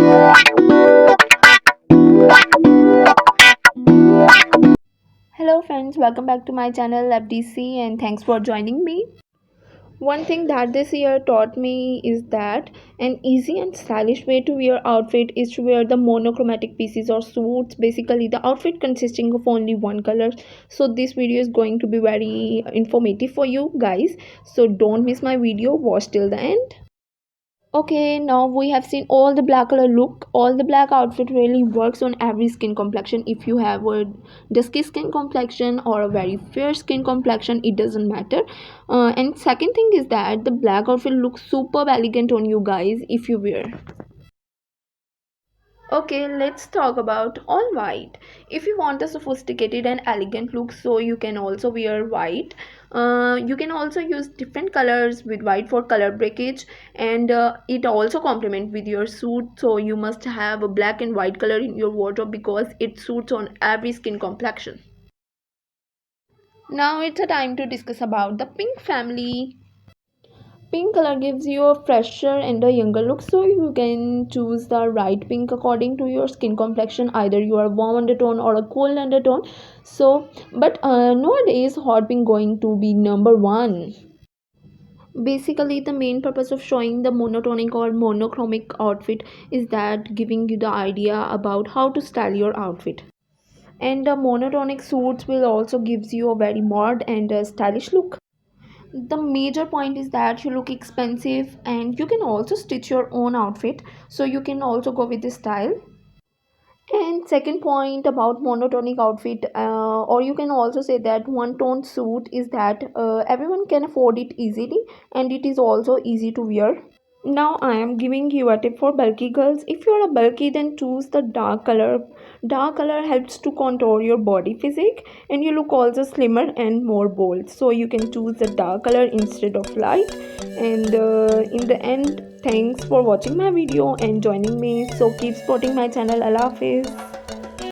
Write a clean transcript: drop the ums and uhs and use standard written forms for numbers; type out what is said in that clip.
Hello friends, welcome back to my channel F.D.C and thanks for joining me. One thing that this year taught me is that an easy and stylish way to wear outfit is to wear the monochromatic pieces or suits. Basically the outfit consisting of only one color. So this video is going to be very informative for you guys. So don't miss my video, watch till the end. Okay, now we have seen all the black color look. All the black outfit really works on every skin complexion. If you have a dusky skin complexion or a very fair skin complexion, it doesn't matter. And second thing is that the black outfit looks super elegant on you guys if you wear. Okay, let's talk about all white. If you want a sophisticated and elegant look, so you can also wear white. You can also use different colors with white for color breakage, and it also complement with your suit. So you must have a black and white color in your wardrobe because it suits on every skin complexion. Now it's a time to discuss about the pink family. Pink color gives you a fresher and a younger look, so you can choose the right pink according to your skin complexion. Either you are warm undertone or a cold undertone. So, but nowadays hot pink going to be number one. Basically, the main purpose of showing the monotonic or monochromic outfit is that giving you the idea about how to style your outfit. And the monotonic suits will also gives you a very mod and stylish look. The major point is that you look expensive and you can also stitch your own outfit, so you can also go with this style. And second point about monotonic outfit, or you can also say that one tone suit, is that everyone can afford it easily and it is also easy to wear. Now I am giving you a tip for bulky girls. If you are a bulky, then choose the dark color. Dark color helps to contour your body physique and you look also slimmer and more bold. So you can choose the dark color instead of light. And in the end, thanks for watching my video and joining me. So keep supporting my channel. Allah Hafiz.